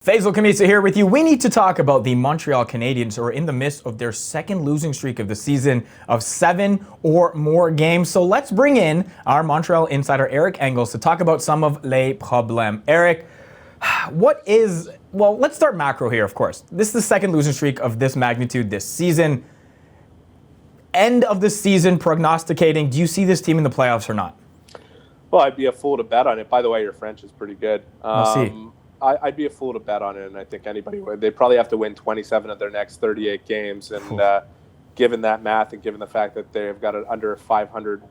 Faizal Khamisa here with you. We need to talk about the Montreal Canadiens, who are in the midst of their second losing streak of the season of 7 or more games. So let's bring in our Montreal Insider Eric Engels to talk about some of les problèmes. Eric, let's start macro here, of course. This is the second losing streak of this magnitude this season. End of the season prognosticating, do you see this team in the playoffs or not? Well, I'd be a fool to bet on it. By the way, your French is pretty good. We'll see. I'd be a fool to bet on it, and I think anybody would. They probably have to win 27 of their next 38 games, and given that math and given the fact that they've got an under 500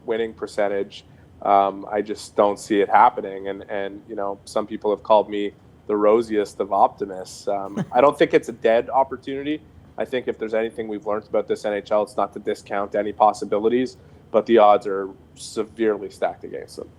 winning percentage, I just don't see it happening. And you know, some people have called me the rosiest of optimists. I don't think it's a dead opportunity. I think if there's anything we've learned about this NHL, it's not to discount any possibilities, but the odds are severely stacked against them.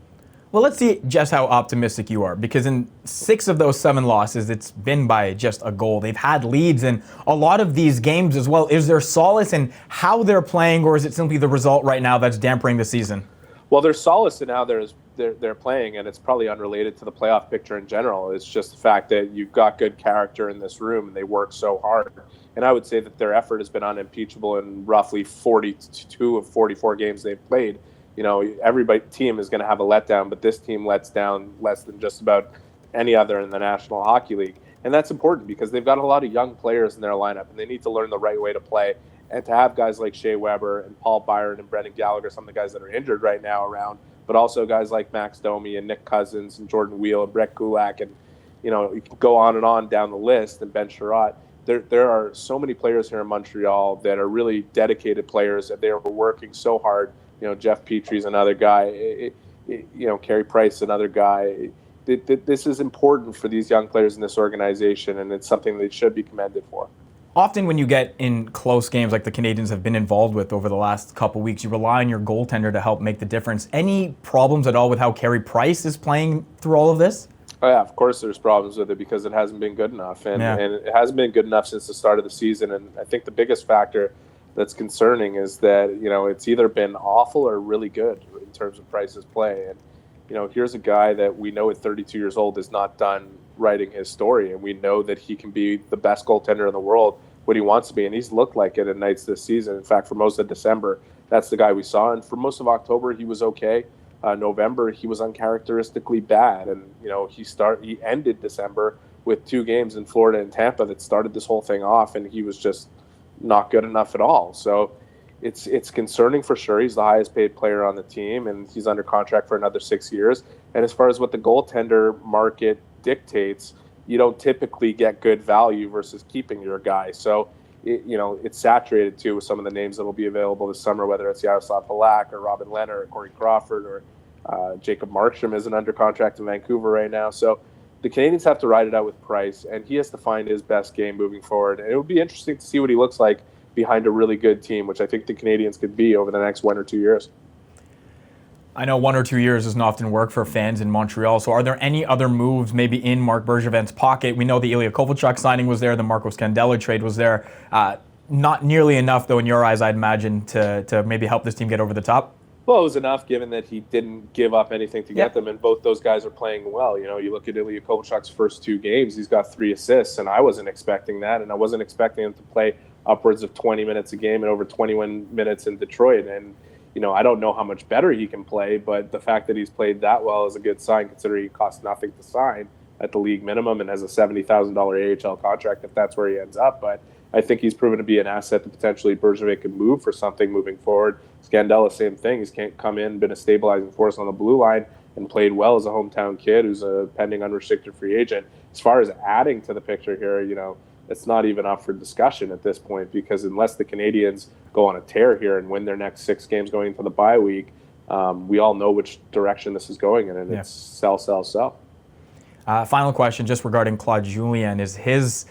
Well, let's see just how optimistic you are, because in 6 of those 7 losses, it's been by just a goal. They've had leads in a lot of these games as well. Is there solace in how they're playing, or is it simply the result right now that's dampening the season? Well, there's solace in how they're playing, and it's probably unrelated to the playoff picture in general. It's just the fact that you've got good character in this room, and they work so hard. And I would say that their effort has been unimpeachable in roughly 42 of 44 games they've played. You know, every team is going to have a letdown, but this team lets down less than just about any other in the National Hockey League. And that's important because they've got a lot of young players in their lineup, and they need to learn the right way to play. And to have guys like Shea Weber and Paul Byron and Brendan Gallagher, some of the guys that are injured right now around, but also guys like Max Domi and Nick Cousins and Jordan Wheel and Brett Kulak, and, you know, you can go on and on down the list, and Ben Sherratt. There are so many players here in Montreal that are really dedicated players, that they are working so hard. You know, Jeff Petrie's another guy. Carey Price, another guy. This is important for these young players in this organization, and it's something they should be commended for. Often when you get in close games like the Canadiens have been involved with over the last couple weeks, you rely on your goaltender to help make the difference. Any problems at all with how Carey Price is playing through all of this? Oh, yeah, of course there's problems with it because it hasn't been good enough. And it hasn't been good enough since the start of the season. And I think the biggest factor that's concerning is that, you know, it's either been awful or really good in terms of Price's play. And, you know, here's a guy that we know at 32 years old is not done writing his story. And we know that he can be the best goaltender in the world when he wants to be. And he's looked like it at nights this season. In fact, for most of December, that's the guy we saw. And for most of October, he was okay. November, he was uncharacteristically bad. And, you know, he ended December with 2 games in Florida and Tampa that started this whole thing off. And he was just not good enough at all. So it's concerning for sure. He's the highest paid player on the team, and he's under contract for another 6 years. And as far as what the goaltender market dictates, you don't typically get good value versus keeping your guy. So, it's saturated too with some of the names that will be available this summer, whether it's Yaroslav Halak or Robin Leonard or Corey Crawford or Jacob Markstrom isn't under contract in Vancouver right now. So the Canadiens have to ride it out with Price, and he has to find his best game moving forward. And it would be interesting to see what he looks like behind a really good team, which I think the Canadiens could be over the next 1 or 2 years. I know 1 or 2 years doesn't often work for fans in Montreal, so are there any other moves maybe in Marc Bergevin's pocket? We know the Ilya Kovalchuk signing was there, the Marco Scandella trade was there. Not nearly enough, though, in your eyes, I'd imagine, to maybe help this team get over the top? Well, it was enough given that he didn't give up anything to get them, and both those guys are playing well. You know, you look at Ilya Kovalchuk's first 2 games, he's got 3 assists, and I wasn't expecting that, and I wasn't expecting him to play upwards of 20 minutes a game and over 21 minutes in Detroit. And, you know, I don't know how much better he can play, but the fact that he's played that well is a good sign, considering he costs nothing to sign at the league minimum and has a $70,000 AHL contract if that's where he ends up. But I think he's proven to be an asset that potentially Bergevin could move for something moving forward. Scandella, same thing. He's come in, been a stabilizing force on the blue line, and played well as a hometown kid who's a pending unrestricted free agent. As far as adding to the picture here, you know, it's not even up for discussion at this point, because unless the Canadiens go on a tear here and win their next 6 games going into the bye week, we all know which direction this is going in, and it's sell, sell, sell. Final question, just regarding Claude Julien. Is his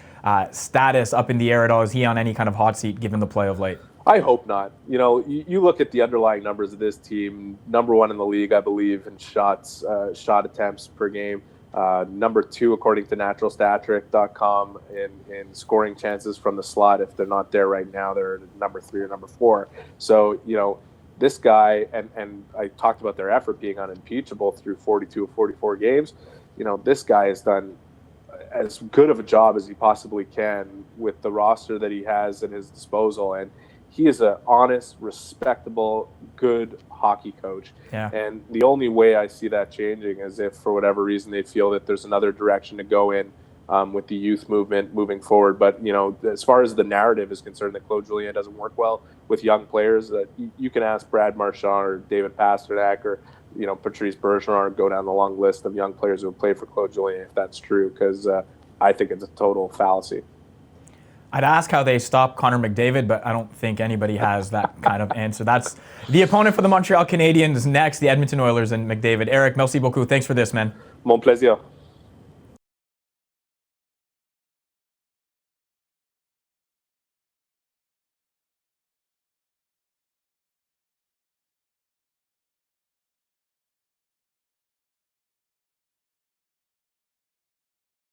status up in the air at all? Is he on any kind of hot seat given the play of late? I hope not. You know, you look at the underlying numbers of this team, number 1 in the league, I believe, in shot attempts per game. Number 2, according to naturalstatric.com, in scoring chances from the slot. If they're not there right now, they're number 3 or number 4. So, you know, this guy, and I talked about their effort being unimpeachable through 42 of 44 games. You know, this guy has done as good of a job as he possibly can with the roster that he has at his disposal. And he is an honest, respectable, good hockey coach. Yeah. And the only way I see that changing is if, for whatever reason, they feel that there's another direction to go in with the youth movement moving forward. But, as far as the narrative is concerned that Claude Julien doesn't work well with young players, you can ask Brad Marchand or David Pasternak or, Patrice Bergeron, go down the long list of young players who have played for Claude Julien if that's true, because I think it's a total fallacy. I'd ask how they stopped Connor McDavid, but I don't think anybody has that kind of answer. That's the opponent for the Montreal Canadiens next, the Edmonton Oilers and McDavid. Eric, merci beaucoup. Thanks for this, man. Mon plaisir.